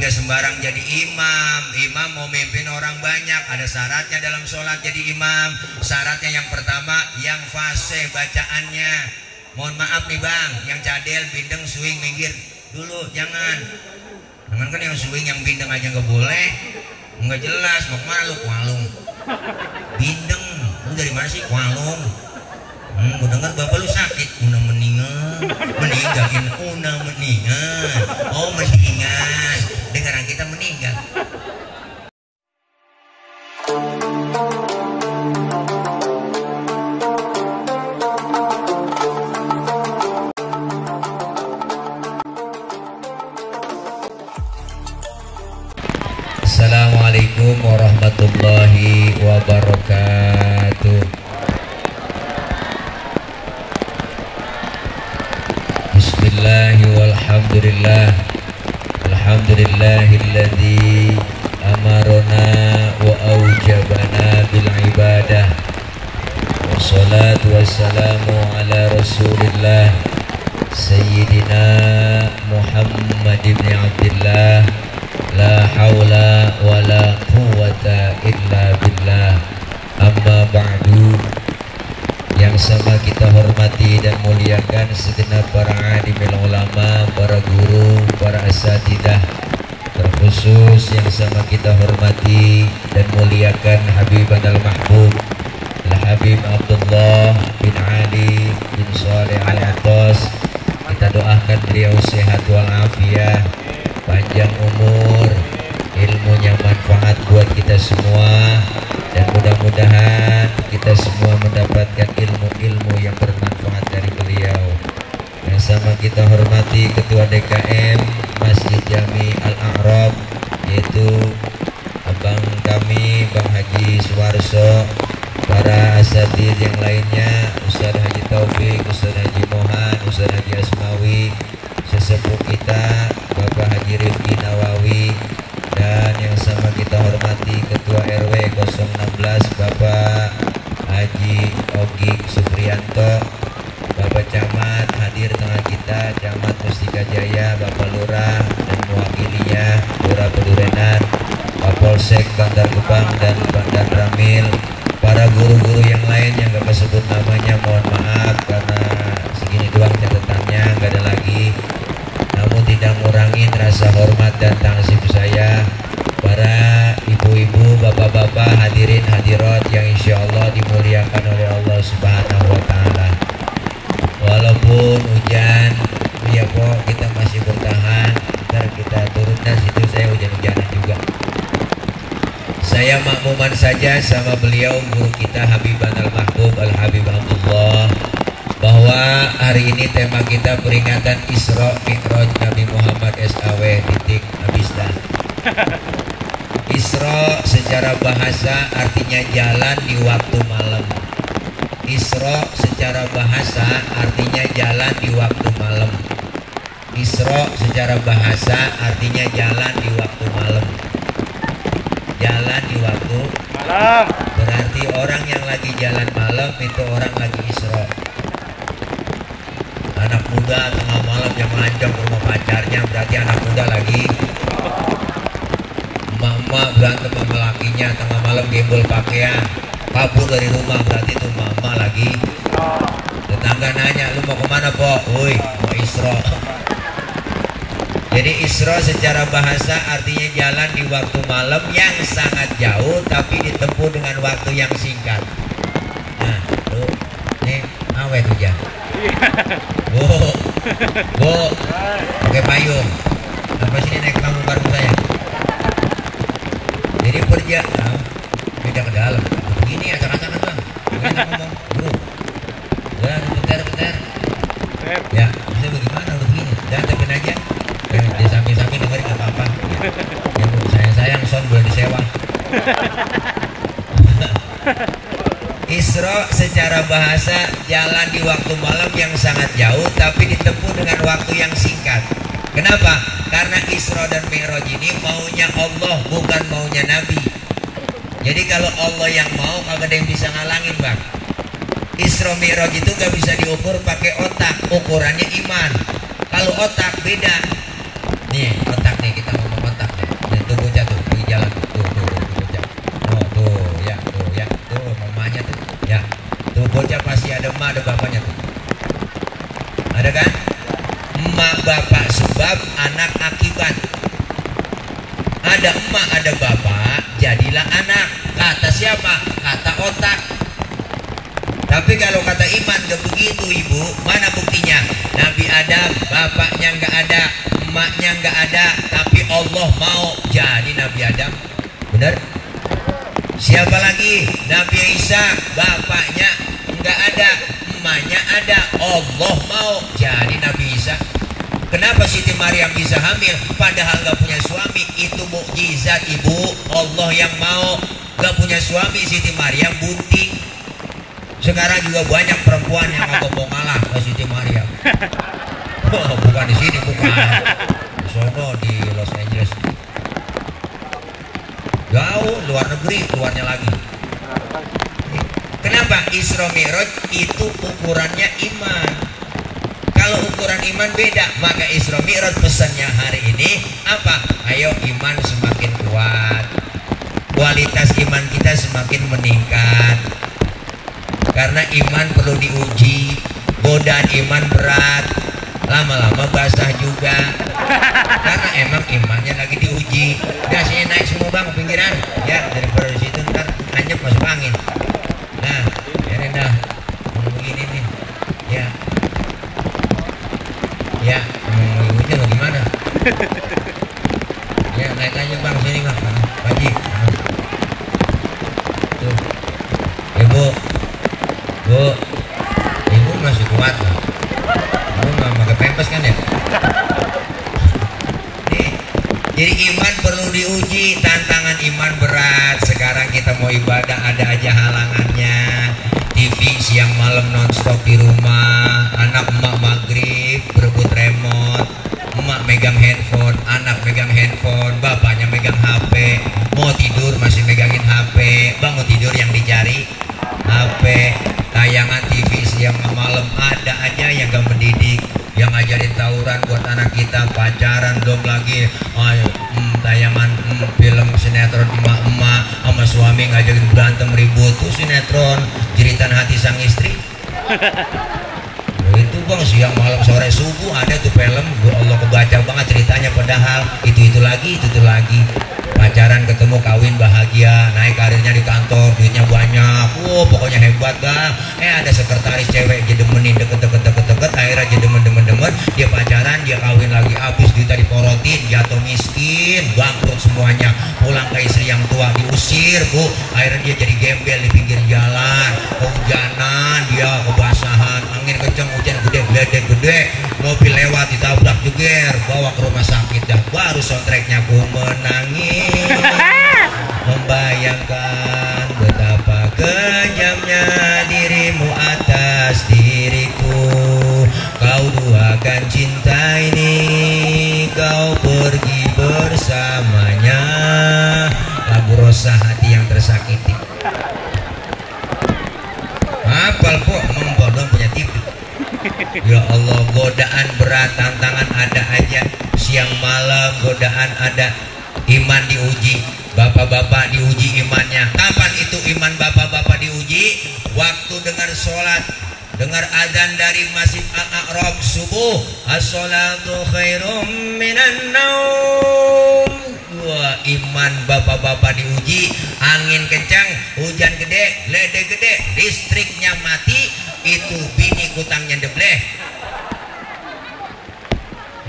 nggak sembarang jadi imam. Imam mau mimpin orang banyak, ada syaratnya dalam sholat jadi imam. Syaratnya yang pertama, yang fasih bacaannya. Mohon maaf nih bang, yang cadel, bindeng, swing, minggir dulu, jangan. Jangan kan yang swing, yang bindeng aja nggak boleh. Nggak jelas, mau kemana lu? Kualung. Bindeng, lu dari mana sih? Kualung. Gue dengar bapak lu sakit, una meninggal, meninggalin una meninggal, oh meninggal, dengaran kita meninggal. Assalamualaikum warahmatullahi wabarakatuh. Bismillahi walhamdulillah. Alhamdulillahilladzi amarona wa aujabana bil ibadah. Wassalatu wassalamu ala rasulillah Sayyidina Muhammad ibn Abdillah. La hawla wa la quwwata illa billah. Amma ba'du. Yang sama kita hormati dan muliakan segenap para alimul ulama, para guru, para asatidah. Terkhusus yang sama kita hormati dan muliakan Habibana al-Mahbub Al-Habib Abdullah bin Ali bin Saleh Al-Atas. Kita doakan beliau sehat walafiat, panjang umur, ilmunya manfaat buat kita semua, dan mudah-mudahan kita semua mendapatkan ilmu-ilmu yang bermanfaat dari beliau. Yang sama kita hormati Ketua DKM Masjid Jami Al-A'rab, yaitu abang kami Bang Haji Suwarso, para asatidz yang lainnya, Ustaz Haji Taufik, Ustaz Haji Mohan, Ustaz Haji Asmawi, sesepuh kita Bapak Haji Rifki Nawawi, dan yang sama kita hormati Ketua RW 016 Bapak Haji Ogi Supriyanto, Bapak Camat hadir tengah kita, Camat Mustika Jaya, Bapak Lurah dan mewakilinya Lurah Pedurenan, Kapolsek Bantar Gebang dan Bandar Ramil, para guru-guru yang lain yang gak sebut namanya mohon maaf karena segini doang catatannya, gak ada lagi. Namun tidak ngurangin rasa hormat dan tangsib saya, para ibu-ibu, bapak-bapak, hadirin hadirat yang insya Allah dimuliakan oleh Allah Subhanahu wa Ta'ala. Walaupun hujan, ya kok kita masih bertahan. Ntar kita turun dan situ saya hujan-hujanan juga. Saya makmuman saja sama beliau, guru kita Habiban al-Mahbub Al-Habib Abdullah, bahwa hari ini tema kita peringatan Isra Mi'raj Nabi Muhammad SAW titik habis dah. Isra secara bahasa artinya jalan di waktu malam. Isra secara bahasa artinya jalan di waktu malam. Isra secara bahasa artinya jalan di waktu malam. Jalan di waktu malam berarti orang yang lagi jalan malam itu orang lagi Isra. Anak muda tengah malam yang melancong ke rumah pacarnya berarti anak muda lagi. Mama berantem sama lakinya tengah malam gembol pakaian, kabur dari rumah berarti itu mama lagi. Tetangga nanya, lu mau kemana po? Woi, mau Isra. Jadi Isra secara bahasa artinya jalan di waktu malam yang sangat jauh tapi ditempuh dengan waktu yang singkat. Nah, tuh, nih awet hujan. Bu, pakai payung. Apa sini naik panggung bareng saya? Jadi perjalanan beda ke dalam. Begini acak-acakan bang. Kita ngomong, bro. Udah bentar. Ya, bisa bagaimana udah begini? Jangan tepin aja. Di samping-samping dengerin nggak apa-apa. Ya, sayang sound boleh disewa. Isra secara bahasa jalan di waktu malam yang sangat jauh tapi ditempuh dengan waktu yang singkat. Kenapa? Karena Isra dan Mi'raj ini maunya Allah, bukan maunya Nabi. Jadi kalau Allah yang mau, kagak ada yang bisa ngalangin bang. Isra Mi'raj itu gak bisa diukur pakai otak, ukurannya iman. Kalau otak beda. Nih otak nih, kita ngomong otak. ada emak, ada bapak, jadilah anak. Kata siapa? Kata otak. Tapi kalau kata iman gak begitu ibu. Mana buktinya? Nabi Adam, bapaknya gak ada, emaknya gak ada, tapi Allah mau jadi Nabi Adam. Benar? Siapa lagi? Nabi Isa, bapaknya gak ada, emaknya ada, Allah mau jadi Nabi Isa. Kenapa Siti Maryam bisa hamil padahal gak punya suami? Itu mukjizat ibu. Allah yang mau. Gak punya suami Siti Maryam bunting. Sekarang juga banyak perempuan yang mau ngalah ke Siti Maryam. Oh, bukan di sini, bukan. Di sono, di Los Angeles. Jauh, luar negeri, luarnya lagi. Kenapa? Isra Mi'raj itu ukurannya iman. Kalau ukuran iman beda, maka Isra Mi'raj pesannya hari ini apa? Ayo iman semakin kuat, kualitas iman kita semakin meningkat. Karena iman perlu diuji, godaan iman berat, lama-lama basah juga. Karena emang imannya lagi diuji. Udah sini naik semua bang ke pinggiran, ya daripada di situ ntar anjep masuk angin. Nah, biarin dah, begini nih, ya. Ya, mau hujan lo gimana? Ya, naik aja bang, sini bang, Pak Haji. Tuh, ibu, bu, ibu masih kuat lah. Ibu nggak pakai pempes kan ya? Nih, jadi iman perlu diuji, tantangan iman berat. Sekarang kita mau ibadah ada aja halangannya. TV siang malam nonstop di rumah, anak emak maghrib berebut remote, emak megang handphone, anak megang handphone, bapaknya megang HP, mau tidur masih megangin HP, bangun tidur yang dicari HP, tayangan TV siang malam ada aja yang gak mendidik, yang ngajarin tawuran buat anak kita, pacaran belum lagi, tayangan film sinetron emak-emak sama suami ngajarin berantem ribut, tuh sinetron jeritan hati sang istri. Itu bang siang malam sore subuh ada tuh film, Allah kebaca banget ceritanya, padahal itu lagi pacaran ketemu kawin bahagia, naik karirnya di kantor, duitnya banyak, pokoknya hebat bang. Ada sekretaris cewek jadi demenin deket, akhirnya jadi demen, dia pacaran, dia kawin lagi, habis duitnya diporotin, jatuh miskin, bangkrut semuanya, pulang ke istri yang tua diusir bu, akhirnya dia jadi gembel di pinggir jalan, kehujanan, dia kebasahan, angin kenceng, hujan gede, mobil lewat ditabrak jeger, bawa ke rumah sakit, dah baru soundtracknya ku menangis, membayangkan betapa kejamnya dirimu atas diriku, kau duakan cinta ini, kau pergi bersamanya, lagu Rosa hati yang tersakiti. Hafal kok, membodong punya TV. Ya Allah, godaan berat, tantangan ada aja, siang malam godaan ada, iman diuji, bapak-bapak diuji imannya. Kapan itu iman bapak-bapak diuji? Waktu dengar sholat, dengar azan dari Masjid Al-A'raf subuh, as-sholatu khairum minan naum. Wah, iman bapak-bapak diuji, angin kencang, hujan gede, ledek gede, listriknya mati, itu bini kutangnya debleh.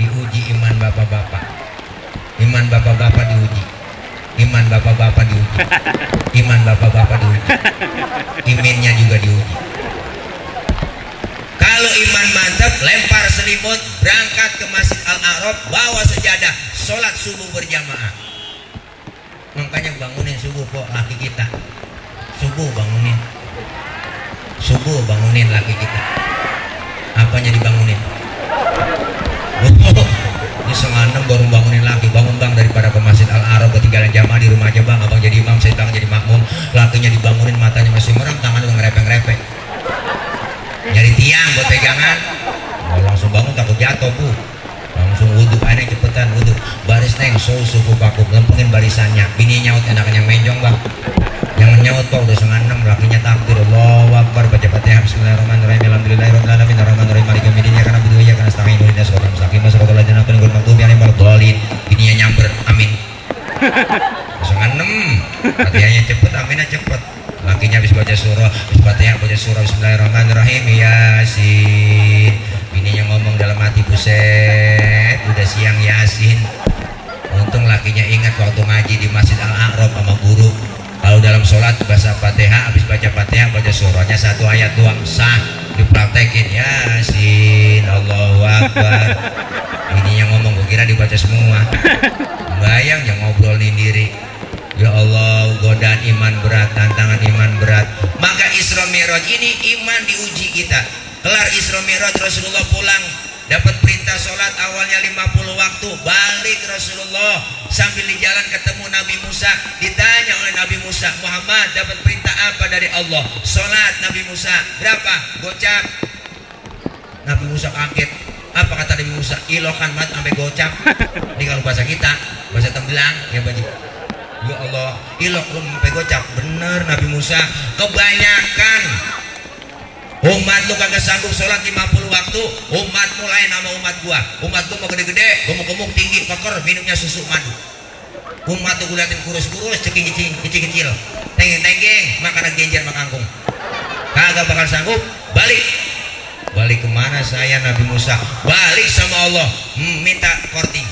Diuji iman bapak-bapak, iman bapak-bapak diuji, iman bapak-bapak diuji, iman bapak-bapak diuji, imannya juga diuji. Kalau iman mantap, lempar selimut, berangkat ke Masjid Al-A'raf, bawa sejadah, sholat subuh berjamaah. Makanya bangunin subuh kok laki kita, subuh bangunin, subuh bangunin laki kita. Apanya dibangunin? Ini 5:30 baru bangunin laki, bangun bang daripada ke Masjid Al-A'raf ketinggalan jamaah di rumah aja bang, abang jadi imam, saya jadi makmum. Lakinya dibangunin, matanya masih merem, tangan udah ngerepek-ngerepek, nyari tiang buat pegangan. Langsung bangun takut jatuh bu, langsung wudhu, airnya cepetan wudhu, baris neng suku paku, lempengin barisannya. Bini nyaut, enaknya menjong bang, jangan nyaut kok, udah 5:30, lakinya takbir, Allahu Akbar, baca Fatihah, bismillahirrahmanirrahim, alhamdulillahirrahmanirrahim, arrahmanirrahim, maliki yaumiddin, iyyaka na'budu wa iyyaka nasta'in, ihdinas siratal mustaqim, shiratal ladzina an'amta 'alaihim ghairil maghdubi 'alaihim waladdallin. Bininya nyamber, amin. Fatihahnya cepet, aminah cepet. Lakinya habis baca surah, habis Fatihah baca surah Bismillahirrahmanirrahim, Yasin. Bininya ngomong dalam hati, buset, udah siang Yasin. Untung lakinya ingat waktu ngaji di Masjid Al-A'raf sama guru. Kalau dalam sholat baca Fatihah, habis baca Fatihah baca surahnya satu ayat doang sah, dipraktekin Yasin, Allahu Akbar. Bininya ngomong, gue kira dibaca semua. Bayang yang ngobrol sendiri. Ya Allah, godaan iman berat, tantangan iman berat. Maka Isra Mi'raj ini iman diuji kita. Kelar Isra Mi'raj, Rasulullah pulang, dapat perintah sholat awalnya 50 waktu. Balik Rasulullah, sambil di jalan ketemu Nabi Musa. Ditanya oleh Nabi Musa, Muhammad dapat perintah apa dari Allah? Sholat. Nabi Musa, berapa? Gocap. Nabi Musa kaget. Apa kata Nabi Musa? Ilokan mat sampai gocap. Ini kalau bahasa kita, bahasa Tembelang ya Baji. Ya Allah, ilok lu sampai gocap. Bener Nabi Musa, kebanyakan umat lu kagak sanggup sholat 50 waktu. Umat mulai nama umat gua. Umat gua mau gede-gede, gemuk-gemuk, tinggi, koker, minumnya susu madu. Umat tuh gua liatin kurus-kurus, kecil-kecil, tenggeng-tenggeng, makan genjer makan kangkung. Kagak bakal sanggup. Balik kemana saya Nabi Musa? Balik sama Allah, minta korting.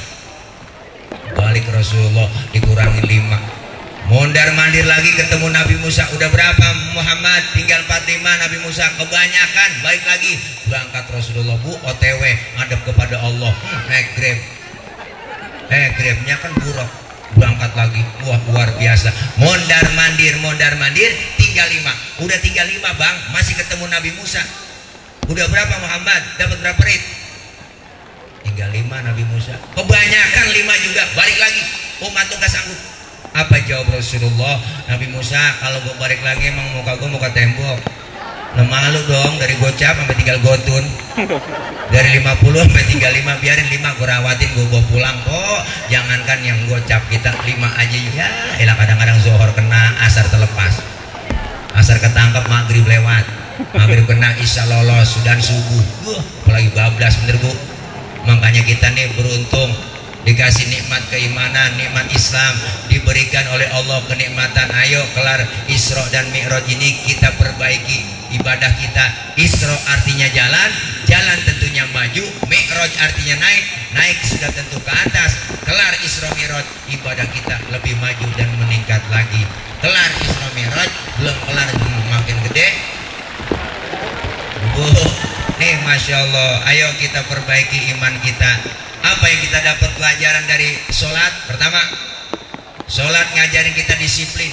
Balik Rasulullah, dikurangi 5. Mondar mandir lagi ketemu Nabi Musa. Udah berapa Muhammad? Tinggal 45. Nabi Musa, kebanyakan. Balik lagi, berangkat Rasulullah, Bu, OTW ngadep kepada Allah. Naik Grab. Grabnya kan buruk. Berangkat lagi. Wah, luar biasa. Mondar mandir, tinggal 5. Udah tinggal 5 bang, masih ketemu Nabi Musa. Udah berapa Muhammad? Dapat berapa rit? Tinggal 5 Nabi Musa. Kebanyakan 5 juga. Balik lagi. Umat tuh gak sanggup. Apa jawab Rasulullah? Nabi Musa, kalau gue balik lagi emang muka gue muka tembok. Nah, malu dong, dari gocap sampai tinggal gotun. Dari 50 sampai tinggal 5. Biarin 5 gue rawatin, gue bawa pulang kok. Jangankan yang gocap, kita 5 aja ya. Elah kadang-kadang zuhur kena, asar terlepas. Asar ketangkep, maghrib lewat. Maghrib kena, isya lolos, dan subuh. Apalagi bablas, bener Bu. Makanya kita nih beruntung dikasih nikmat keimanan, nikmat Islam, diberikan oleh Allah kenikmatan. Ayo kelar Isra dan Mi'raj ini kita perbaiki ibadah kita. Isra artinya jalan, jalan tentunya maju. Mi'raj artinya naik, naik sudah tentu ke atas. Kelar Isra Mi'raj, ibadah kita lebih maju dan meningkat lagi. Kelar Isra Mi'raj, belum kelar makin gede. Nih Masya Allah, ayo kita perbaiki iman kita. Apa yang kita dapat pelajaran dari sholat? Pertama, sholat ngajarin kita disiplin.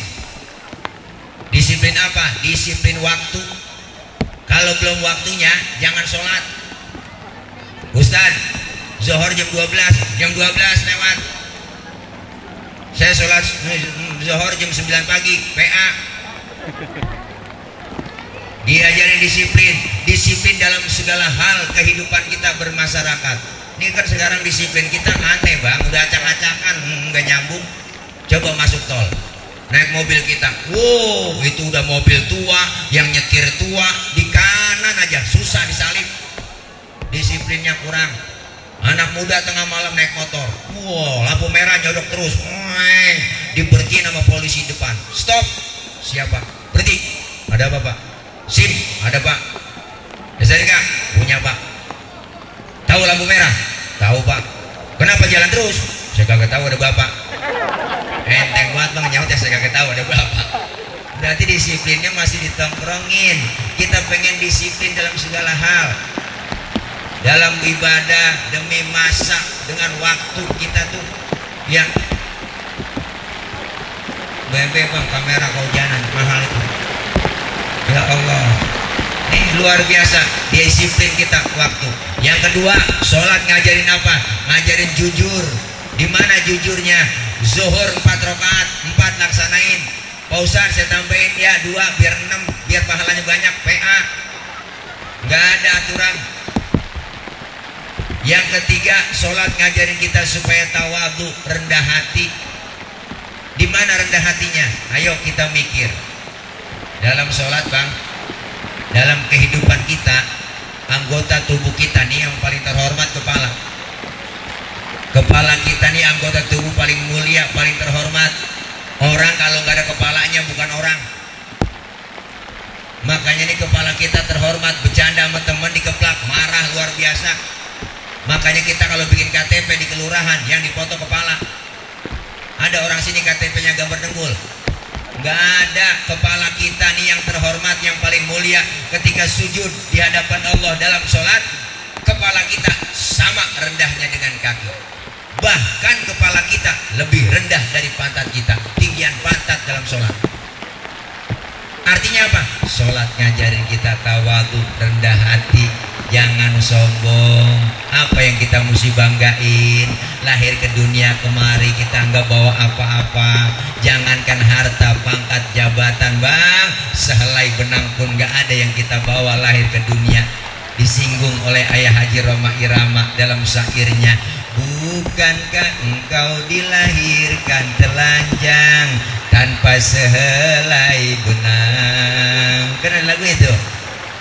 Disiplin apa? Disiplin waktu. Kalau belum waktunya, jangan sholat. Ustaz, zuhur jam 12 lewat. Saya sholat zuhur jam 9 pagi, PA. Diajarin disiplin dalam segala hal kehidupan kita bermasyarakat. Ini kan sekarang disiplin kita aneh bang, udah acak-acakan, nggak nyambung. Coba masuk tol, naik mobil kita, wow itu udah mobil tua, yang nyetir tua, di kanan aja susah disalip. Disiplinnya kurang. Anak muda tengah malam naik motor, wow lampu merah nyodok terus, diberhentiin sama polisi depan. Stop, siapa? Berhenti. Ada apa pak? SIM, ada pak. SNK, punya pak. Tahu lampu merah? Tahu pak. Kenapa jalan terus? Saya kagak tahu, ada bapak. Enteng banget bang nyaut ya, saya kagak tahu, ada bapak. Berarti disiplinnya masih ditongkrongin. Kita pengen disiplin dalam segala hal. Dalam ibadah, demi masa, dengan waktu kita tuh yang BMP bang, kamera kehujanan mahal itu. Ya Allah, ini luar biasa disiplin kita waktu. Yang kedua, sholat ngajarin apa? Ngajarin jujur. Di mana jujurnya? Zuhur 4 rakaat, 4 laksanain. Pak Ustaz saya tambahin ya 2 biar 6, biar pahalanya banyak. PA nggak ada aturan. Yang ketiga, sholat ngajarin kita supaya tawadu, rendah hati. Di mana rendah hatinya? Ayo kita mikir. Dalam sholat bang, dalam kehidupan kita, anggota tubuh kita nih yang paling terhormat kepala. Kepala kita nih anggota tubuh paling mulia, paling terhormat. Orang kalau nggak ada kepalanya bukan orang. Makanya nih kepala kita terhormat, bercanda sama teman dikeplak, marah luar biasa. Makanya kita kalau bikin KTP di kelurahan yang dipoto kepala. Ada orang sini KTP-nya gambar dengkul. Nggak ada, kepala kita nih yang terhormat, yang paling mulia. Ketika sujud di hadapan Allah dalam sholat, kepala kita sama rendahnya dengan kaki. Bahkan kepala kita lebih rendah dari pantat kita, tinggian pantat dalam sholat. Artinya apa? Sholat ngajarin kita tawadhu, rendah hati, jangan sombong. Apa yang kita mesti banggain? Lahir ke dunia kemari kita nggak bawa apa-apa. Jangankan harta, pangkat, jabatan, bang, sehelai benang pun nggak ada yang kita bawa lahir ke dunia. Disinggung oleh Ayah Haji Roma Irama dalam syairnya, bukankah engkau dilahirkan telanjang tanpa sehelai benang? Kan lagu itu.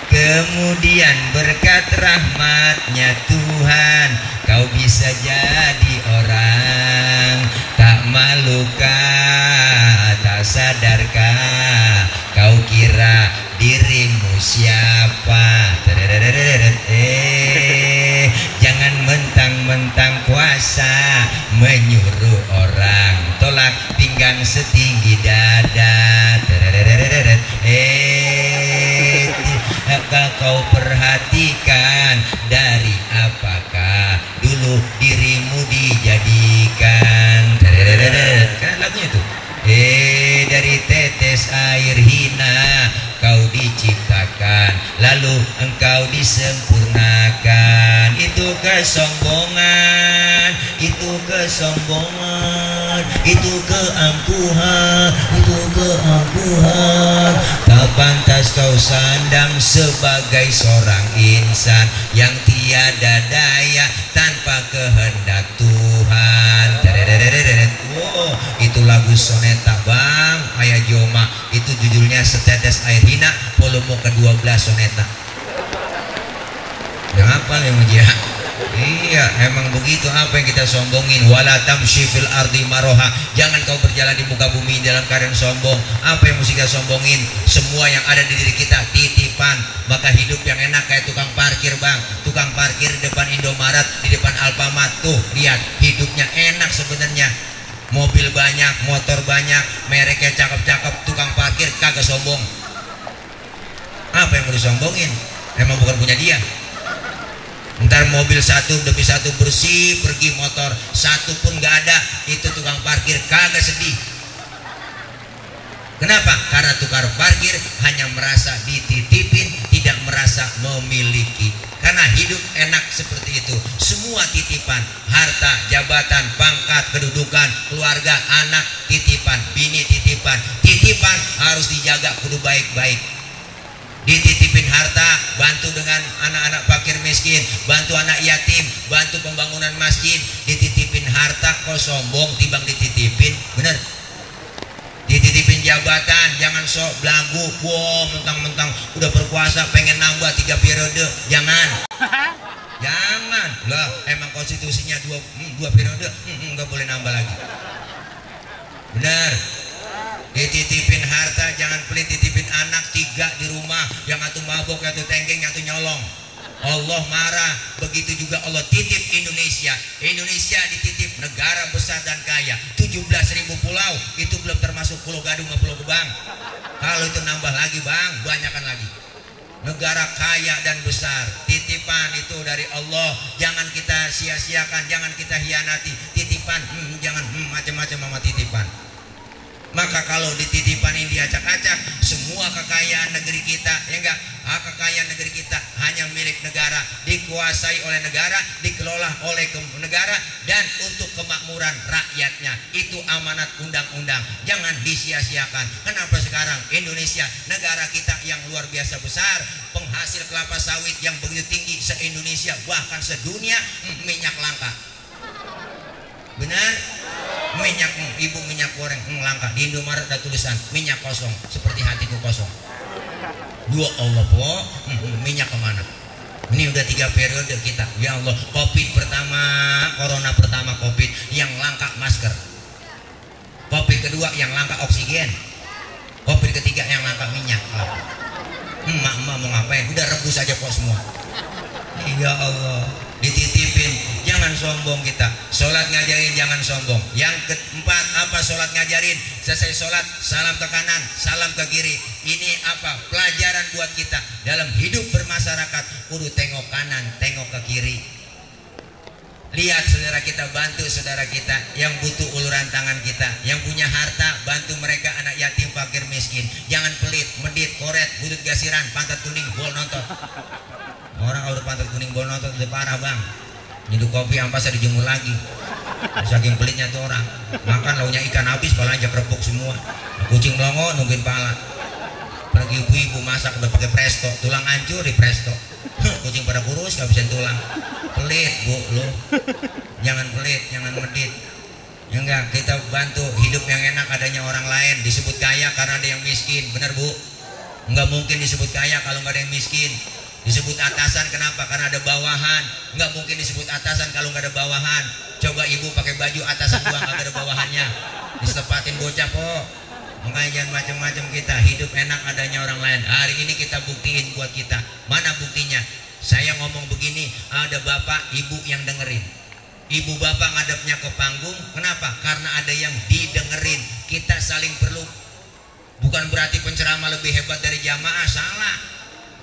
Kemudian berkat rahmatnya Tuhan kau bisa jadi orang. Tak malukah, tak sadarkah kau kira dirimu siapa? Jangan mentang-mentang kuasa menyuruh orang tolak pinggang setinggi dada. Apakah kau perhatikan dari apakah dulu dirimu dijadikan? Kan lagunya tuh. Dari tetes air hina kau diciptakan, lalu engkau disempurnakan. Itu kesombongan, itu kesombongan, itu keangkuhan, itu keangkuhan. Tak pantas kau sandang sebagai seorang insan yang tiada daya tanpa kehendak Tuhan. Wow, itu lagu soneta bang, Ayah Joma. Itu judulnya Setetes Air Hina, volume ke-12 soneta. Yang apa nih Mujia? Iya, emang begitu. Apa yang kita sombongin? Wala tamshi fil ardi maroha. Jangan kau berjalan di muka bumi dalam keadaan sombong. Apa yang mesti kita sombongin? Semua yang ada di diri kita titipan. Maka hidup yang enak kayak tukang parkir bang. Tukang parkir di depan Indomaret, di depan Alfamart. Tuh lihat, hidupnya enak sebenarnya. Mobil banyak, motor banyak, mereknya cakep-cakep, tukang parkir kagak sombong. Apa yang mau disombongin? Emang bukan punya dia. Ntar mobil satu demi satu bersih, pergi motor satu pun gak ada, itu tukang parkir kagak sedih. Kenapa? Karena tukang parkir hanya merasa dititipin, tidak merasa memiliki. Karena hidup enak seperti itu. Semua titipan, harta, jabatan, pangkat, kedudukan, keluarga, anak titipan, bini titipan. Titipan harus dijaga kudu baik-baik. Dititipin harta, bantu dengan anak-anak fakir miskin, bantu anak yatim, bantu pembangunan masjid. Dititipin harta kok sombong timbang dititipin, bener? Dititipin jabatan, jangan sok belagu, wow, mentang-mentang udah berkuasa pengen nambah 3 periode, jangan. Jangan lah, emang konstitusinya dua periode, nggak boleh nambah lagi. Bener. Dititipin harta, jangan pelit. Titipin anak 3 di rumah, yang satu mabok, yang satu tenggeng, yang satu nyolong. Allah marah. Begitu juga Allah titip Indonesia. Indonesia dititip negara besar dan kaya, 17.000 pulau. Itu belum termasuk Pulau Gadung sama Pulau Gebang. Kalau itu nambah lagi bang, banyakan lagi. Negara kaya dan besar, titipan itu dari Allah. Jangan kita sia-siakan, jangan kita hianati. Titipan, jangan macam-macam sama titipan. Maka kalau dititipan ini diacak-acak, semua kekayaan negeri kita, ya enggak, kekayaan negeri kita hanya milik negara, dikuasai oleh negara, dikelola oleh negara, dan untuk kemakmuran rakyatnya. Itu amanat undang-undang, jangan disia-siakan. Kenapa sekarang Indonesia, negara kita yang luar biasa besar, penghasil kelapa sawit yang begitu tinggi se-Indonesia, bahkan sedunia, minyak langka. Benar? Minyak, ibu minyak goreng langka. Di Indomaret ada tulisan minyak kosong, seperti hatiku kosong. Dua Allah po, minyak kemana? Ini udah 3 periode kita. Ya Allah, Covid pertama, Corona pertama Covid, yang langka masker. Covid Kopi kedua yang langka oksigen. Kopi ketiga yang langka minyak. Emak-emak mau ngapain? Udah rebus aja kok semua. Ya Allah, dititipin. Jangan sombong kita. Sholat ngajarin jangan sombong. Yang keempat apa sholat ngajarin? Selesai sholat salam ke kanan, salam ke kiri. Ini apa? Pelajaran buat kita dalam hidup bermasyarakat. Kudu tengok kanan, tengok ke kiri. Lihat saudara kita, bantu saudara kita yang butuh uluran tangan kita, yang punya harta, bantu mereka, anak yatim, fakir, miskin. Jangan pelit, medit, koret, butut gasiran, pantat kuning, bol nonton. Orang kalau pantat kuning bol nonton udah parah bang. Nyeduh kopi ampas dijemur lagi. Saking pelitnya tuh orang. Makan launya ikan habis, palanya kerepuk semua. Kucing melongo nungguin pala. Pergi ibu-ibu masak udah pakai presto, tulang hancur di presto. Kucing pada kurus gak bisa tulang. Pelit bu lo. Jangan pelit, jangan medit. Ya enggak, kita bantu hidup yang enak adanya orang lain. Disebut kaya karena ada yang miskin, benar bu? Enggak mungkin disebut kaya kalau nggak ada yang miskin. Disebut atasan kenapa? Karena ada bawahan. Enggak mungkin disebut atasan kalau nggak ada bawahan. Coba ibu pakai baju atasan doang nggak ada bawahannya. Disepatin bocah kok. Makanya jangan macam-macam kita. Hidup enak adanya orang lain. Hari ini kita buktiin buat kita. Mana buktinya? Saya ngomong begini, ada bapak ibu yang dengerin. Ibu bapak ngadepnya ke panggung. Kenapa? Karena ada yang didengerin. Kita saling perlu. Bukan berarti penceramah lebih hebat dari jamaah. Salah.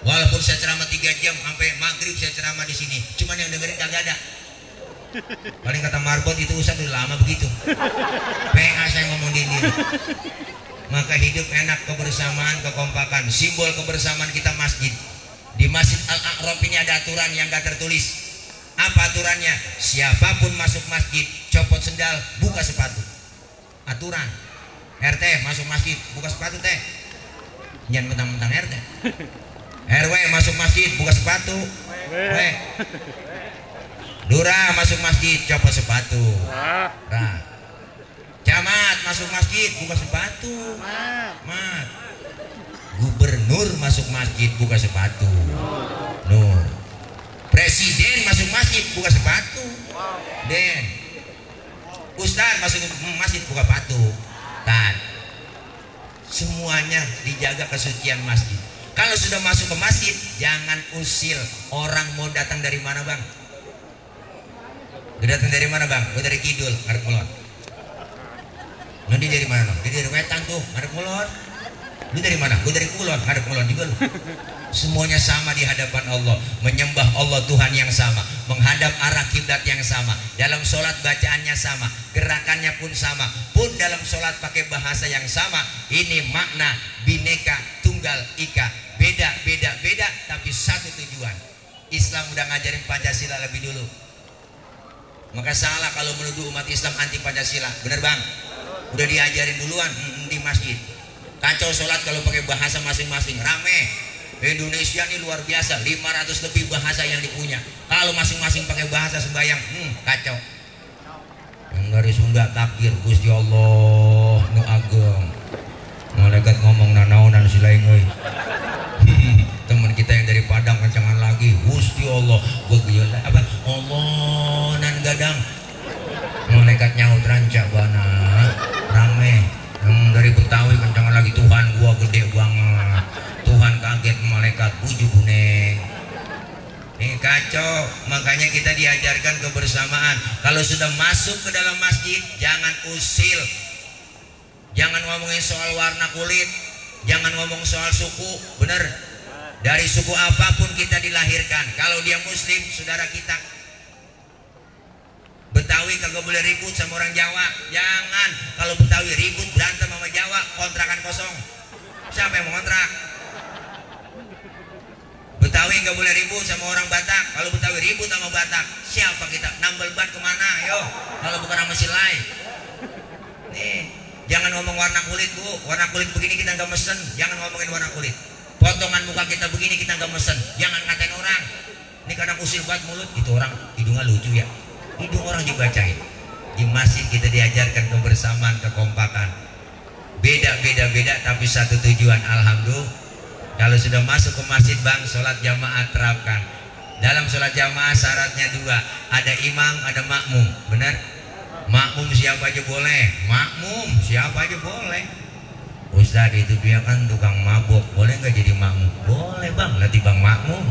Walaupun saya ceramah 3 jam sampai maghrib saya ceramah di sini. Cuman yang dengerin kagak ada. Paling kata Marbot itu Ustaz udah lama begitu. PA saya ngomong di ini. Maka hidup enak, kebersamaan, kekompakan. Simbol kebersamaan kita masjid. Di Masjid Al-A'raf ini ada aturan yang gak tertulis. Apa aturannya? Siapapun masuk masjid, copot sendal, buka sepatu. Aturan. RT masuk masjid, buka sepatu teh. Jangan mentang-mentang RT. RW masuk masjid, buka sepatu. Lurah masuk masjid, copot sepatu. Nah. Camat masuk masjid, buka sepatu. Mat. Gubernur masuk masjid, buka sepatu. Nur. Presiden masuk masjid, buka sepatu. Den. Ustaz masuk masjid, buka sepatu. Tan. Semuanya dijaga kesucian masjid. Kalau sudah masuk ke masjid, jangan usil. Orang mau datang dari mana bang? Datang dari mana bang? Gue dari Kidul, ngarep Kulon. Nanti dari mana? Dia dari Wetan tuh, ngarep Kulon. Lu dari mana? Gue dari Kulon, ngarep Kulon juga lu. Semuanya sama di hadapan Allah, menyembah Allah Tuhan yang sama, menghadap arah kiblat yang sama, dalam sholat bacaannya sama, gerakannya pun sama, pun dalam sholat pakai bahasa yang sama. Ini makna bineka tunggal ika, beda, tapi satu tujuan. Islam udah ngajarin Pancasila lebih dulu. Maka salah kalau menuduh umat Islam anti Pancasila. Bener bang? Udah diajarin duluan di masjid. Kacau sholat kalau pakai bahasa masing-masing, rame. Indonesia ini luar biasa, 500 lebih bahasa yang dipunya. Kalau masing-masing pakai bahasa sembahyang, kacau. Yang dari Sunda takbir, Gusti Allah nu ageng. Malaikat ngomong nanaonan silaing euy. Teman kita yang dari Padang kencangan lagi, Gusti Allah, gua geus apa? Allah nan gadang. Malaikat nyaut rancak bana, rame. Yang dari Betawi kencangan lagi, Tuhan gua gede banget. Tuhan kaget, malaikat buju buneng. Ini kacau. Makanya kita diajarkan kebersamaan. Kalau sudah masuk ke dalam masjid, jangan usil. Jangan ngomongin soal warna kulit, jangan ngomong soal suku. Bener? Dari suku apapun kita dilahirkan. Kalau dia muslim, saudara kita. Betawi kagak boleh ribut sama orang Jawa. Jangan. Kalau Betawi ribut berantem sama Jawa, kontrakan kosong. Siapa yang mau kontrak? Betawi nggak boleh ribut sama orang Batak. Kalau Betawi ribut sama Batak, siapa kita? Nambel ban kemana? Yo, kalau bukan sama Silai. Nih, jangan ngomong warna kulit bu. Warna kulit begini kita nggak mesen. Jangan ngomongin warna kulit. Potongan muka kita begini kita nggak mesen. Jangan ngatain orang. Ini kadang usil banget mulut. Itu orang hidungnya lucu ya. Hidung orang dibacain. Di masjid kita diajarkan kebersamaan, kekompakan. Beda tapi satu tujuan. Alhamdulillah. Kalau sudah masuk ke masjid bang, sholat jamaah terapkan. Dalam sholat jamaah syaratnya 2, ada imam, ada makmum, benar? Makmum siapa aja boleh. Makmum siapa aja boleh. Ustaz itu dia kan tukang mabuk, boleh nggak jadi makmum? Boleh bang, nanti bang makmum.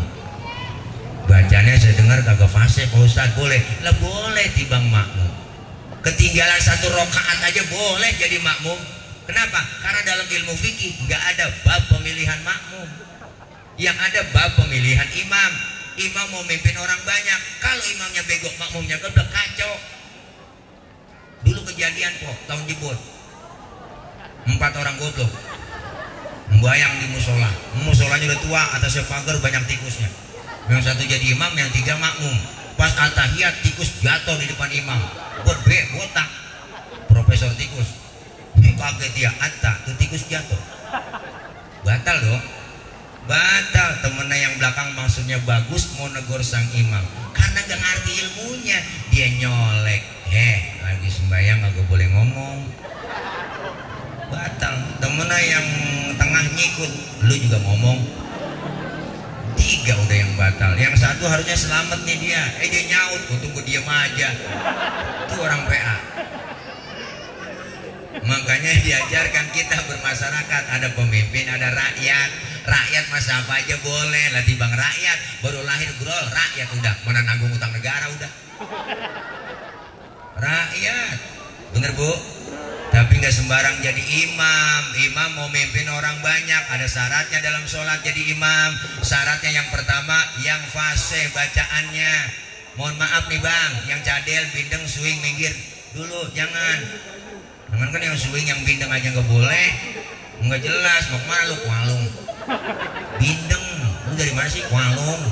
Bacanya saya dengar kagak fase Pak Ustaz, boleh lah, boleh tibang makmum. Ketinggalan 1 rakaat aja boleh jadi makmum. Kenapa? Karena dalam ilmu fikih nggak ada bab pemilihan makmum, yang ada bab pemilihan imam. Imam mau mimpin orang banyak, kalau imamnya bego makmumnya udah kacau. Dulu kejadian kok tahun jebot, 4 orang goblok membayang di musola. Musolanya udah tua, atasnya pagar, banyak tikusnya. Yang satu jadi imam, yang 3 makmum. Pas atahiyat tikus jatuh di depan imam, botak. Profesor tikus kaget dia, tuh tikus jatuh, batal dong, batal. Temennya yang belakang maksudnya bagus, mau negor sang imam karena gak ngerti ilmunya, dia nyolek, lagi sembahyang gak boleh ngomong, batal. Temennya yang tengah nyikut, lu juga ngomong, 3 udah yang batal. Yang satu harusnya selamat nih dia, dia nyaut, tunggu diam aja. Itu orang PA. Makanya diajarkan kita bermasyarakat, ada pemimpin, ada rakyat. Rakyat masa apa aja boleh lah, tibang rakyat baru lahir grol, rakyat udah mana nanggung utang negara udah. Rakyat, bener Bu? Tapi nggak sembarang jadi imam. Imam mau mimpin orang banyak, ada syaratnya dalam sholat jadi imam. Syaratnya yang pertama, yang fasih bacaannya. Mohon maaf nih bang, yang cadel, bindeng, swing, minggir dulu, jangan kan yang swing, yang bindeng aja nggak boleh, nggak jelas. Mau kemana lu? Kualung. Bindeng, lu dari mana sih? Kualung.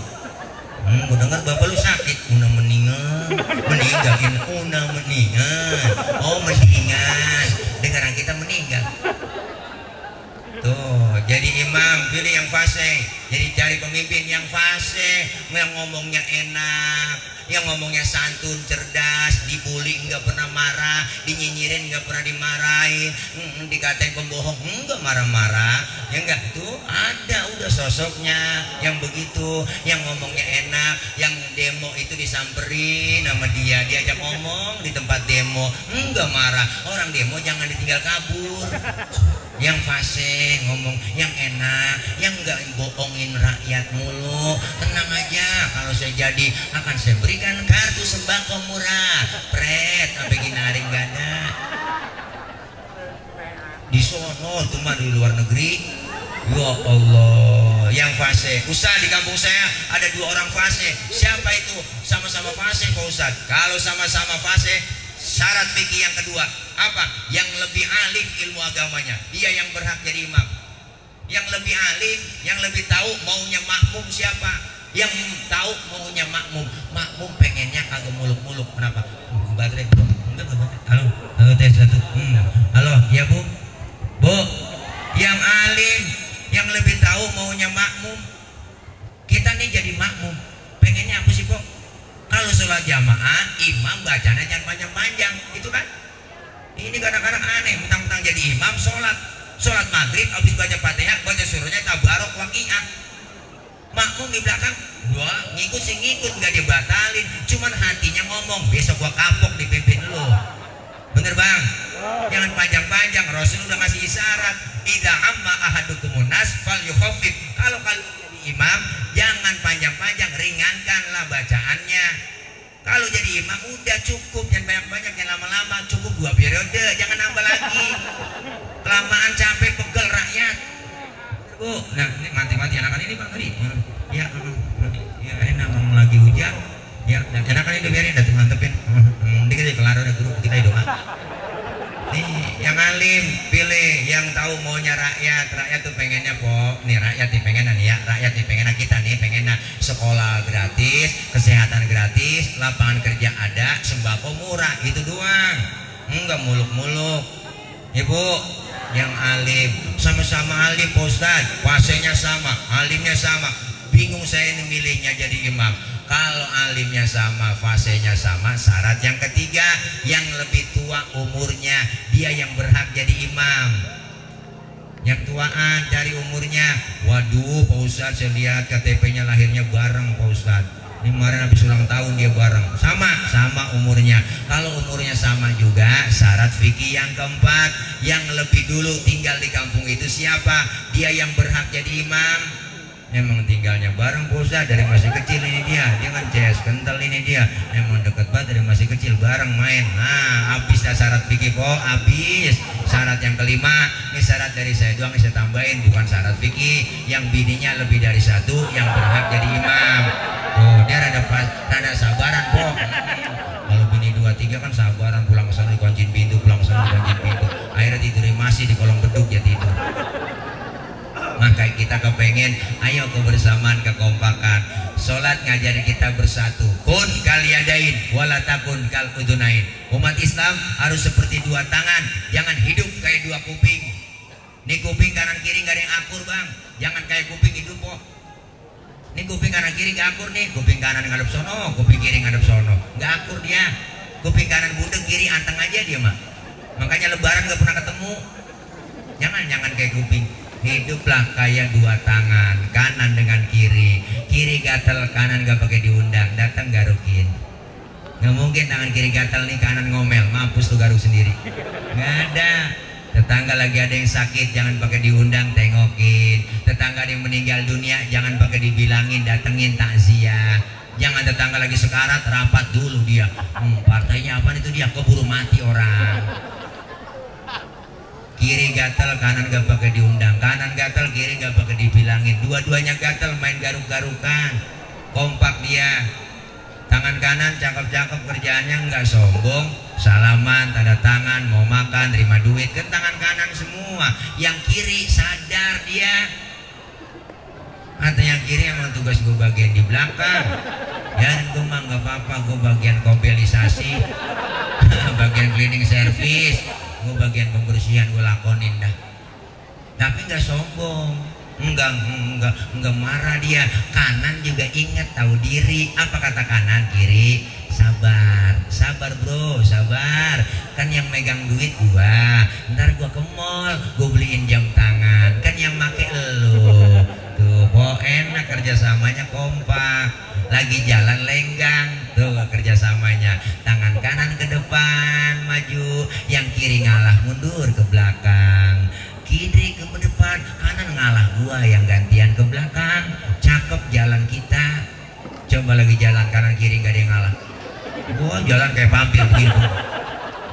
Gue dengar bapak lu sakit, udah meninggal, udah meninggal. Oh meninggal, dengaran kita meninggal. Tuh, jadi imam pilih yang fasih, jadi cari pemimpin yang fasih, yang ngomongnya enak, yang ngomongnya santun, cerdas, dibully nggak pernah marah, dinyinyirin nggak pernah dimarahin, dikatain pembohong nggak marah-marah, ya enggak. Tuh ada udah sosoknya yang begitu, yang ngomongnya enak, yang demo itu disamperin sama dia, diajak ngomong di tempat demo, nggak marah. Orang demo jangan ditinggal kabur. Yang fasih, ngomong yang enak, yang nggak bohongin rakyat mulu. Tenang aja, kalau saya jadi akan saya berikan kartu sembako murah, sampai ginaring gak ada. Di sono tuh mah di luar negeri. Ya Allah, yang fasih. Ustaz, di kampung saya ada 2 orang fasih. Siapa itu? Sama-sama fasih Pak Ustaz. Kalau sama-sama fasih, syarat fikih yang kedua apa? Yang lebih alim ilmu agamanya, dia yang berhak jadi imam. Yang lebih alim, yang lebih tahu maunya makmum siapa, yang tahu maunya makmum. Makmum pengennya kagak muluk-muluk. Kenapa? Baterai enggak baterai. Halo tes 1. Halo, ya Bu. Yang alim, yang lebih tahu maunya makmum. Kita nih jadi makmum, pengennya apa sih kok? Kalau sholat jamaah, imam bacanya jangan panjang-panjang, itu kan? Ini kadang-kadang aneh, mentang-mentang jadi imam sholat maghrib, habis baca fatihah, baca surahnya tabarok waqiah. Makmum di belakang, gua ngikut sih ngikut, nggak dibatalin, cuman hatinya ngomong, besok gua kapok dipimpin lo. Bener bang? Jangan panjang-panjang. Rasul udah ngasih isyarat, idza amma ahadukumun nas falyukhaffif. Kalau kalian jadi imam, jangan panjang-panjang, ringankanlah bacaannya. Kalau jadi imam udah cukup, jangan banyak-banyak, jangan lama-lama, cukup 2 periode, jangan nambah lagi. Kelamaan capek pegel rakyat. Bu, nah ini mati-mati anak-anak ini Pak tadi. Ya enak ngomong lagi hujan. Ya, enak-anak ini biarin, dah mantepin. Dikit kelar udah guru, kita doa. Nih, yang alim pilih, yang tahu maunya rakyat. Rakyat tuh pengennya kok, nih rakyat nih pengennya nih ya, rakyat nih pengennya kita nih pengennya sekolah gratis, kesehatan gratis, lapangan kerja ada, sembako murah, itu doang. Enggak muluk-muluk. Ibu, yang alim, sama-sama alim Pak Ustaz, puasanya sama, alimnya sama. Bingung saya ini milihnya jadi imam. Kalau alimnya sama, fasenya sama, syarat yang ketiga, yang lebih tua umurnya, dia yang berhak jadi imam. Yang tuaan dari umurnya, waduh Pak Ustadz saya lihat KTP-nya lahirnya bareng Pak Ustadz. Ini kemarin habis ulang tahun dia bareng. Sama umurnya. Kalau umurnya sama juga, syarat fikih yang keempat, yang lebih dulu tinggal di kampung itu siapa? Dia yang berhak jadi imam. Emang tinggalnya bareng Ustaz dari masih kecil ini dia kan CS kental ini dia. Emang deket banget dari masih kecil bareng main. Nah, habis dah syarat fikih kok, habis. Syarat yang kelima, ini syarat dari saya doang saya tambahin, bukan syarat fikih. Yang bininya lebih dari satu yang berhak jadi imam. Oh, dia rada sabaran kok. Kalau bini 2-3 kan sabaran, pulang ke sana dikuncin pintu, pulang ke sana dikuncin pintu. Akhirnya tidur masih di kolong beduk ya tidur. Maka kita kepengen, ayo kebersamaan, kekompakan. Sholat ngajari kita bersatu. Kun kal yadain wala takun kal udunain. Umat Islam harus seperti dua tangan, jangan hidup kayak dua kuping. Nih kuping kanan kiri gak ada yang akur bang. Jangan kayak kuping hidup kok. Nih kuping kanan kiri gak akur nih. Kuping kanan ngadep sono, kuping kiri ngadep sono. Gak akur dia. Kuping kanan budek, kiri anteng aja dia mah. Makanya lebaran gak pernah ketemu. Jangan kayak kuping. Hiduplah kayak dua tangan, kanan dengan kiri. Kiri gatel, kanan gak pakai diundang. Datang garukin. Gak mungkin tangan kiri gatel nih, kanan ngomel. Mampus tuh garuk sendiri. Gak ada. Tetangga lagi ada yang sakit, jangan pakai diundang, tengokin. Tetangga ada yang meninggal dunia, jangan pakai dibilangin, datengin takziah. Jangan tetangga lagi sekarat, rapat dulu dia. Partainya apa itu dia, keburu mati orang. Kiri gatel, kanan gak pakai diundang. Kanan gatel, kiri gak pakai dibilangin. Dua-duanya gatel, main garuk-garukan. Kompak dia. Tangan kanan cakep-cakep, kerjaannya nggak sombong, salaman, tanda tangan, mau makan, terima duit, kan tangan kanan semua. Yang kiri sadar dia. Atau yang kiri emang tugas gue bagian di belakang. Ya gue mah nggak apa-apa, gue bagian kobelisasi, bagian cleaning service, gue bagian pembersihan, gue lakonin dah. Tapi nggak sombong. Enggak marah dia. Kanan juga ingat tahu diri. Apa kata kanan? Kiri sabar bro, sabar. Kan yang megang duit gua, ntar gua ke mall, gua beliin jam tangan. Kan yang make elu. Tuh kok enak kerjasamanya, kompak. Lagi jalan lenggang, tuh kerjasamanya. Tangan kanan ke depan maju, yang kiri ngalah mundur ke belakang. Kiri ke depan, kanan ngalah gua yang gantian ke belakang. Cakep jalan kita. Coba lagi jalan kanan kiri gak ada yang ngalah. Gua jalan kayak vampir begitu.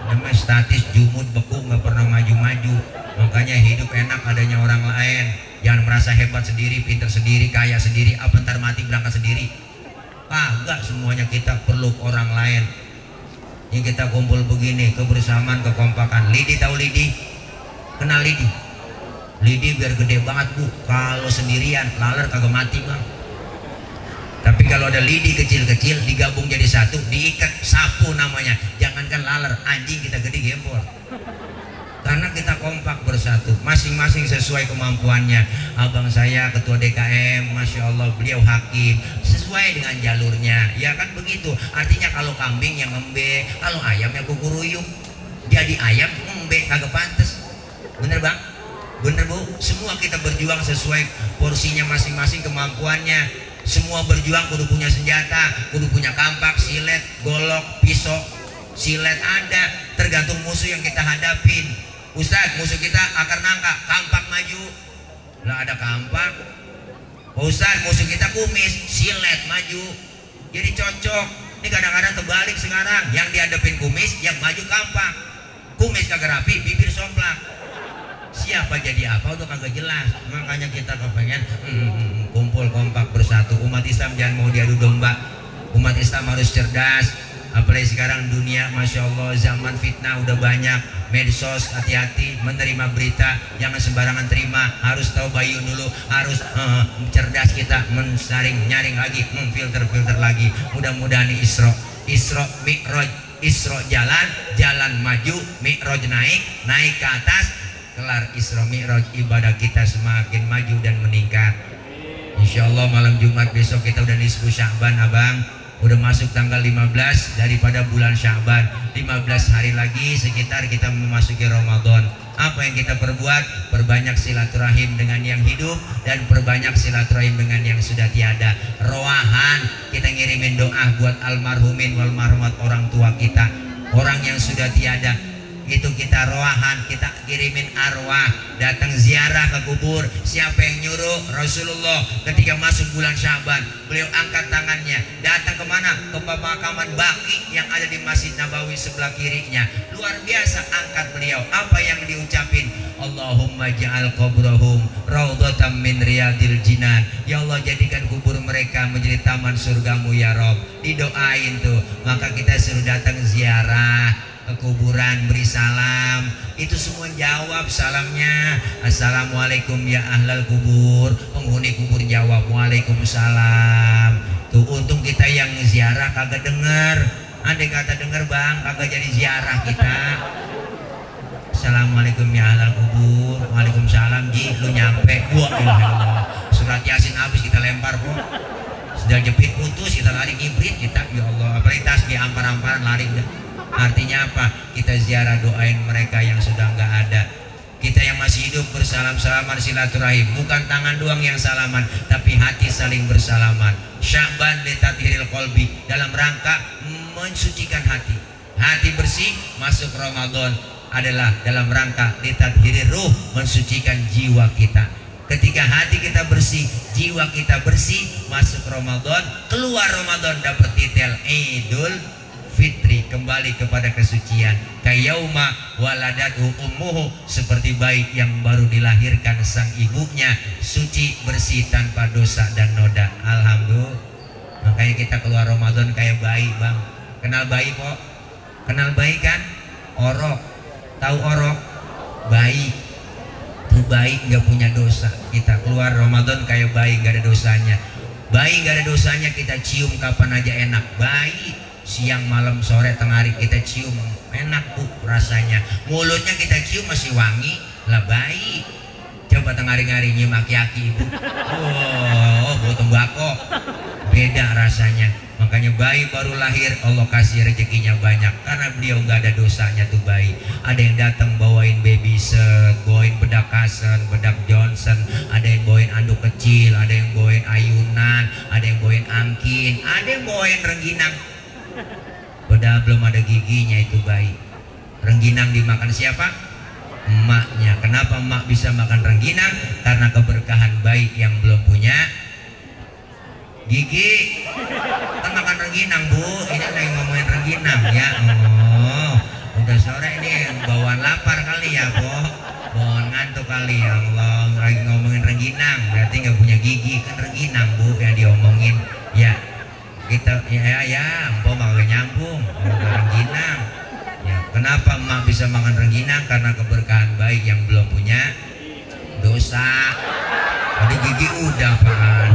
Namanya statis, jumud, beku, gak pernah maju-maju. Makanya hidup enak adanya orang lain. Jangan merasa hebat sendiri, pintar sendiri, kaya sendiri. Apa ntar mati berangkat sendiri? Enggak, semuanya kita perlu orang lain. Yang kita kumpul begini, kebersamaan, kekompakan. Lidi tahu Lidi? Kenal Lidi? Lidi biar gede banget bu, kalau sendirian laler kagak mati bang. Tapi kalau ada lidi kecil-kecil digabung jadi satu, diikat sapu namanya. Jangankan laler, anjing kita gede gempor. Karena kita kompak bersatu, masing-masing sesuai kemampuannya. Abang saya ketua DKM, masya Allah beliau hakim, sesuai dengan jalurnya. Ya kan begitu. Artinya kalau kambing yang embe, kalau ayam yang kukuruyuk. Jadi ayam embe kagak pantes. Bener bang? Bener bu, semua kita berjuang sesuai porsinya masing-masing, kemampuannya. Semua berjuang kudu punya senjata, kudu punya kampak, silet, golok, pisau. Silet ada, tergantung musuh yang kita hadapin. Ustadz, musuh kita akar nangka, kampak maju. Lah ada kampak. Ustadz, musuh kita kumis, silet maju. Jadi cocok. Ini kadang-kadang terbalik sekarang. Yang dihadapin kumis, yang maju kampak. Kumis kagak rapi, bibir somplak. Siapa jadi apa udah kagak jelas. Makanya kita kepengen kumpul kompak bersatu. Umat Islam jangan mau diadu domba. Umat Islam harus cerdas. Apalagi sekarang dunia, masya Allah, zaman fitnah udah banyak. Medsos, hati-hati menerima berita, jangan sembarangan terima. Harus tahu bayun dulu, harus cerdas kita mensaring, nyaring lagi, filter lagi. Mudah-mudahan Isra Mi'raj. Isra jalan maju, Mi'raj naik ke atas. Kelar Isra Mi'raj, ibadah kita semakin maju dan meningkat. Insya Allah malam Jumat besok kita udah nisfu Sya'ban abang. Udah masuk tanggal 15 daripada bulan Sya'ban. 15 hari lagi sekitar kita memasuki Ramadan. Apa yang kita perbuat? Perbanyak silaturahim dengan yang hidup dan perbanyak silaturahim dengan yang sudah tiada. Roahan, kita ngirimin doa buat almarhumin wal marhumat orang tua kita, orang yang sudah tiada. Itu kita roahan, kita kirimin arwah datang ziarah ke kubur. Siapa yang nyuruh? Rasulullah. Ketika masuk bulan Syaban, beliau angkat tangannya datang kemana? Ke pemakaman Baqi yang ada di Masjid Nabawi sebelah kirinya. Luar biasa angkat beliau. Apa yang diucapin? Allahumma ja'al qabrahum raudhatan min riyadil jinan. Ya Allah, jadikan kubur mereka menjadi taman surgamu ya Rob. Didoain tuh. Maka kita suruh datang ziarah ke kuburan, beri salam. Itu semua jawab salamnya. Assalamualaikum ya ahlal kubur. Penghuni kubur jawab waalaikumsalam. Tuh untung kita yang ziarah kagak denger. Andai kata denger bang, kagak jadi ziarah kita. Assalamualaikum ya ahlal kubur. Waalaikumsalam ji, lu nyampe. Wah ilah, surat Yasin habis kita lempar kok. Sudah jepit putus kita lari ngibrit kita. Ya Allah, apalagi tasbih ampar-amparan lari udah. Artinya apa? Kita ziarah, doain mereka yang sudah nggak ada. Kita yang masih hidup bersalam-salaman silaturahim. Bukan tangan doang yang salaman, tapi hati saling bersalaman. Sya'ban litathiril qalbi, dalam rangka mensucikan hati. Hati bersih masuk Ramadan adalah dalam rangka litathiril ruh, mensucikan jiwa kita. Ketika hati kita bersih, jiwa kita bersih, masuk Ramadan, keluar Ramadan dapat titel Idul Fitri, kembali kepada kesucian. Kayauma waladatu ummuhu, seperti bayi yang baru dilahirkan sang ibunya, suci bersih tanpa dosa dan noda. Alhamdulillah. Makanya kita keluar Ramadan kayak bayi bang. Kenal bayi kok? Kenal bayi kan? Orok. Tahu orok? Bayi. Tuh bayi nggak punya dosa. Kita keluar Ramadan kayak bayi, nggak ada dosanya. Bayi nggak ada dosanya, kita cium kapan aja enak. Bayi siang, malam, sore, tengah hari kita cium enak bu rasanya. Mulutnya kita cium masih wangi lah bayi. Coba tengah hari nyium aki-aki ibu, oh bau tembakau, beda rasanya. Makanya bayi baru lahir Allah kasih rezekinya banyak karena beliau nggak ada dosanya tuh bayi. Ada yang datang bawain baby set, bawain bedak Kasen, bedak Johnson, ada yang bawain anduk kecil, ada yang bawain ayunan, ada yang bawain angkin, ada yang bawain rengginang. Padahal belum ada giginya itu bayi. Rengginang dimakan siapa? Emaknya. Kenapa emak bisa makan rengginang? Karena keberkahan bayi yang belum punya gigi. Kita makan rengginang bu. Ini lagi ngomongin rengginang ya. Oh, udah sore ini bawaan lapar kali ya bu. Bawaan ngantuk kali ya Allah. Lagi ngomongin rengginang, berarti nggak punya gigi. Kan rengginang bu yang diomongin ya. Kita ya empok makan nyambung rengginang ya. Kenapa emak bisa makan rengginang? Karena keberkahan baik yang belum punya dosa. Tadi gigi udah pan,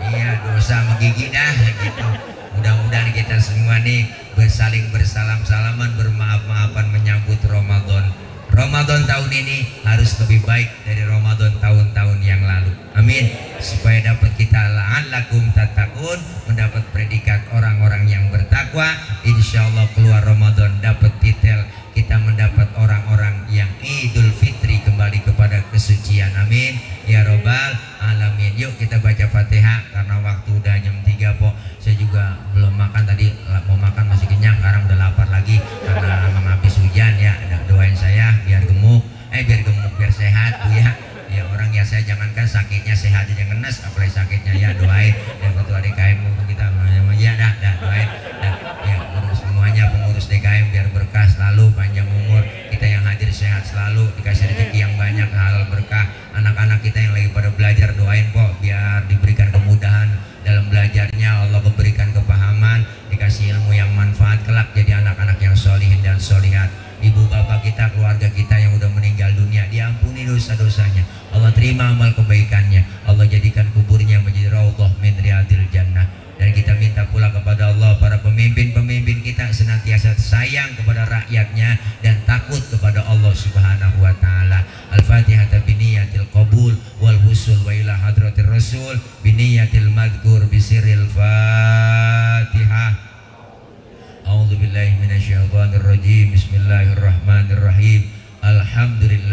iya dosa sama gigi dah gitu. Mudah-mudahan kita semua nih bersaling bersalam-salaman, bermaaf-maafan menyambut Ramadan. Ramadan tahun ini harus lebih baik dari Ramadan tahun-tahun yang lalu. Amin. Supaya dapat kita la'allakum tattaqun, mendapat predikat orang-orang yang bertakwa. Insya Allah keluar Ramadan dapat titel kita mendapat orang-orang yang Idul Fitri, kembali kepada kesucian. Amin ya robbal alamin. Yuk kita baca Fatihah karena waktu udah jam 3 po. Saya juga belum makan tadi, mau makan masih kenyang, sekarang udah lapar lagi karena memang habis hujan ya. Doain saya biar gemuk, biar sehat bu ya. Ya orang ya, saya jangankan sakitnya, sehat aja ngenes, apalagi sakitnya ya. Doain ya ketua DKM kita ya doain ya urus semuanya, pengurus DKM biar berkah selalu, panjang umur, kita yang hadir sehat selalu, dikasih rezeki yang banyak, halal berkah. Anak-anak kita yang lagi pada belajar doain kok biar diberikan kemudahan dalam belajarnya, Allah berikan kepahaman, dikasih ilmu yang manfaat kelak jadi anak-anak yang solihin dan solihat. Ibu bapak kita, keluarga kita yang udah meninggal dunia, diampuni dosa-dosanya, Allah terima amal kebaikannya, Allah jadikan kuburnya menjadi raudhah min riyadil jannah. Dan kita minta pula kepada Allah, para pemimpin-pemimpin kita senantiasa sayang kepada rakyatnya dan takut kepada Allah Subhanahu wa taala. Al-Fatihah biniyatil qabul wal husul wa ila hadratir rasul biniyatil madhkur bisiril Fatihah. A'udzubillahi minasyaitonir rajim. Bismillahirrahmanirrahim. Alhamdulillah.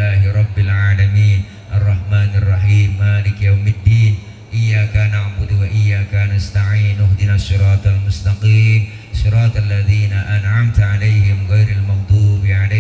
maliki yaumiddin. Iyyaka na'budu wa iyyaka nasta'in. Ihdinas siratal mustaqim, siratal ladzina an'amta 'alaihim ghairil maghdubi 'alaihim